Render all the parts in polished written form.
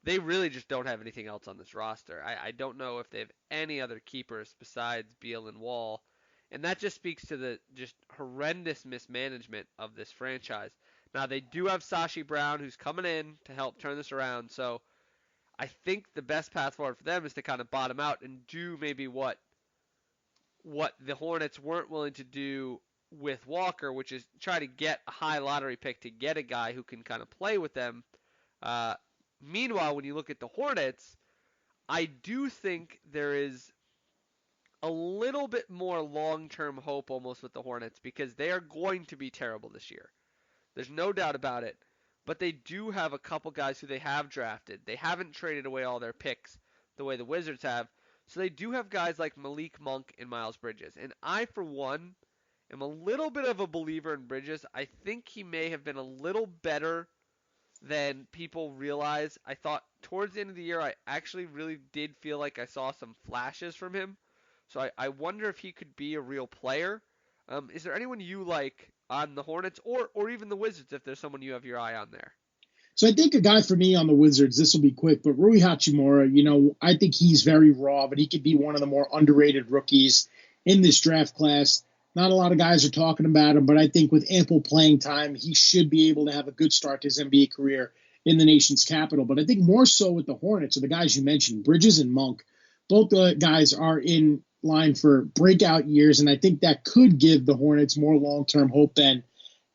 they really just don't have anything else on this roster. I don't know if they have any other keepers besides Beal and Wall, and that just speaks to the just horrendous mismanagement of this franchise. Now they do have Sashi Brown who's coming in to help turn this around, so I think the best path forward for them is to kind of bottom out and do maybe what the Hornets weren't willing to do with Walker, which is try to get a high lottery pick to get a guy who can kind of play with them. Uh, Meanwhile, when you look at the Hornets, I do think there is a little bit more long-term hope almost with the Hornets because they are going to be terrible this year. There's no doubt about it. But they do have a couple guys who they have drafted. They haven't traded away all their picks the way the Wizards have. So they do have guys like Malik Monk and Miles Bridges. And I, for one, am a little bit of a believer in Bridges. I think he may have been a little better than people realize. I thought towards the end of the year, I actually really did feel like I saw some flashes from him. So I wonder if he could be a real player. Is there anyone you like on the Hornets or even the Wizards if there's someone you have your eye on there? So I think a guy for me on the Wizards, this will be quick, but Rui Hachimura, I think he's very raw, but he could be one of the more underrated rookies in this draft class. Not a lot of guys are talking about him, but I think with ample playing time, he should be able to have a good start to his NBA career in the nation's capital. But I think more so with the Hornets are the guys you mentioned, Bridges and Monk. Both the guys are in line for breakout years, and I think that could give the Hornets more long-term hope than,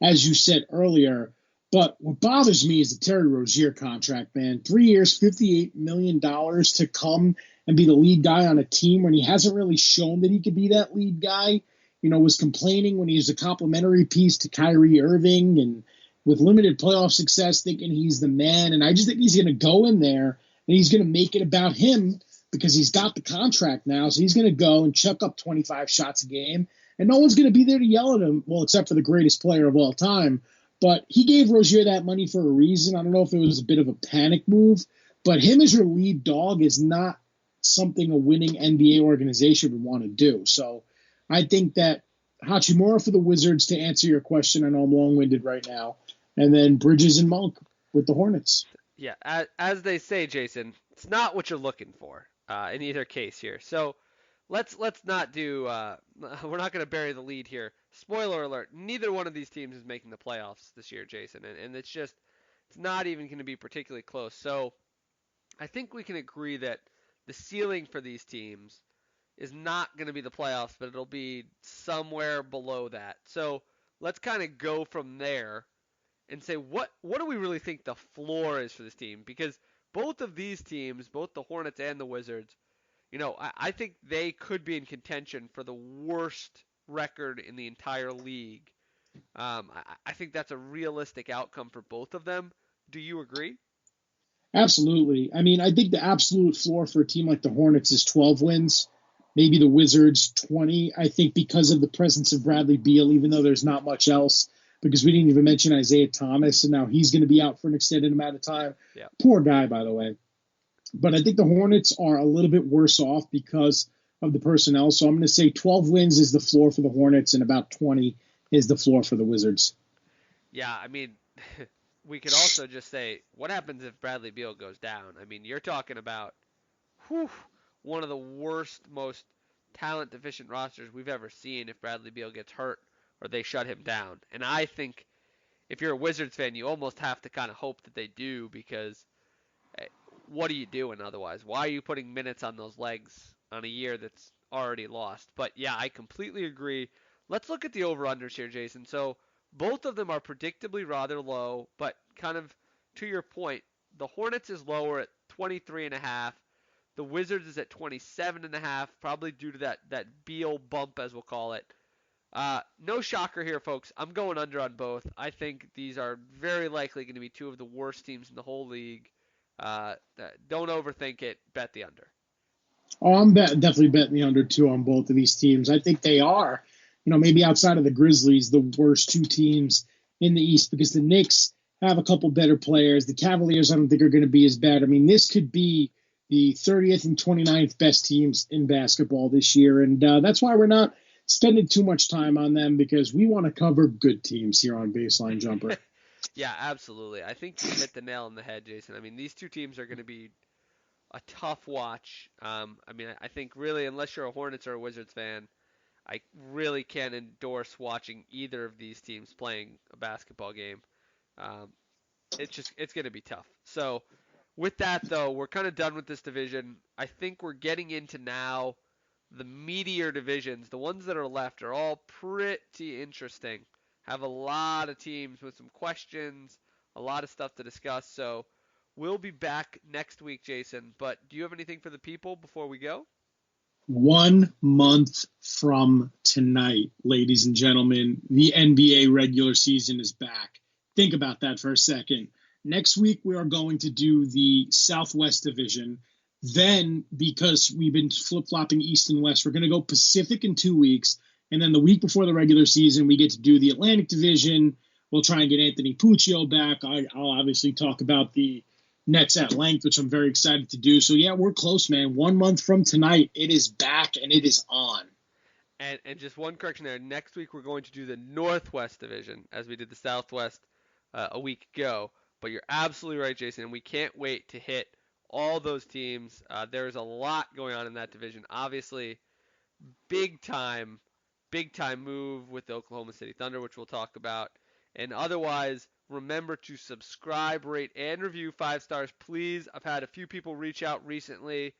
as you said earlier. But what bothers me is the Terry Rozier contract, man. 3 years, $58 million to come and be the lead guy on a team when he hasn't really shown that he could be that lead guy. Was complaining when he was a complimentary piece to Kyrie Irving and with limited playoff success, thinking he's the man. And I just think he's going to go in there and he's going to make it about him because he's got the contract now. So he's going to go and chuck up 25 shots a game. And no one's going to be there to yell at him, well, except for the greatest player of all time. But he gave Rozier that money for a reason. I don't know if it was a bit of a panic move, but him as your lead dog is not something a winning NBA organization would want to do. So I think that Hachimura for the Wizards, to answer your question, I know I'm long-winded right now, and then Bridges and Monk with the Hornets. Yeah, as they say, Jason, it's not what you're looking for in either case here. So let's not do we're not going to bury the lead here. Spoiler alert, neither one of these teams is making the playoffs this year, Jason, and it's not even going to be particularly close. So I think we can agree that the ceiling for these teams is not going to be the playoffs, but it'll be somewhere below that. So let's kind of go from there and say what do we really think the floor is for this team? Because both of these teams, both the Hornets and the Wizards, I think they could be in contention for the worst record in the entire league. I think that's a realistic outcome for both of them. Do you agree? Absolutely. I mean, I think the absolute floor for a team like the Hornets is 12 wins. Maybe the Wizards 20, I think, because of the presence of Bradley Beal, even though there's not much else, because we didn't even mention Isaiah Thomas, and now he's going to be out for an extended amount of time. Yeah. Poor guy, by the way. But I think the Hornets are a little bit worse off because of the personnel. So I'm going to say 12 wins is the floor for the Hornets, and about 20 is the floor for the Wizards. Yeah, I mean, we could also just say, what happens if Bradley Beal goes down? I mean, you're talking about one of the worst, most talent-deficient rosters we've ever seen if Bradley Beal gets hurt or they shut him down. And I think if you're a Wizards fan, you almost have to kind of hope that they do because what are you doing otherwise? Why are you putting minutes on those legs on a year that's already lost? But yeah, I completely agree. Let's look at the over-unders here, Jason. So both of them are predictably rather low, but kind of to your point, the Hornets is lower at 23.5. The Wizards is at 27.5, probably due to that Beal bump, as we'll call it. No shocker here, folks. I'm going under on both. I think these are very likely going to be two of the worst teams in the whole league. Don't overthink it. Bet the under. Oh, I'm definitely betting the under, too, on both of these teams. I think they are, maybe outside of the Grizzlies, the worst two teams in the East because the Knicks have a couple better players. The Cavaliers, I don't think, are going to be as bad. I mean, this could be the 30th and 29th best teams in basketball this year. And that's why we're not spending too much time on them because we want to cover good teams here on Baseline Jumper. Yeah, absolutely. I think you hit the nail on the head, Jason. I mean, these two teams are going to be a tough watch. I mean, I think really, unless you're a Hornets or a Wizards fan, I really can't endorse watching either of these teams playing a basketball game. Um, it's going to be tough. So with that though, we're kind of done with this division. I think we're getting into now the meatier divisions. The ones that are left are all pretty interesting. Have a lot of teams with some questions, a lot of stuff to discuss. So we'll be back next week, Jason. But do you have anything for the people before we go? 1 month from tonight, ladies and gentlemen, the NBA regular season is back. Think about that for a second. Next week, we are going to do the Southwest Division. Then, because we've been flip flopping East and West, we're going to go Pacific in 2 weeks. And then the week before the regular season, we get to do the Atlantic Division. We'll try and get Anthony Puccio back. I'll obviously talk about the Nets at length, which I'm very excited to do. So, yeah, we're close, man. 1 month from tonight, it is back and it is on. And just one correction there. Next week we're going to do the Northwest Division as we did the Southwest a week ago. But you're absolutely right, Jason. And we can't wait to hit all those teams. There's a lot going on in that division. Obviously, big time, big time move with the Oklahoma City Thunder, which we'll talk about. And otherwise, remember to subscribe, rate, and review 5 stars, please. I've had a few people reach out recently,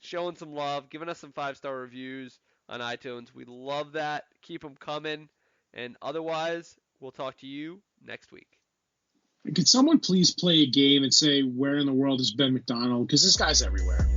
showing some love, giving us some 5-star reviews on iTunes. We love that. Keep them coming. And otherwise, we'll talk to you next week. Could someone please play a game and say, where in the world is Ben McDonald? Because this guy's everywhere.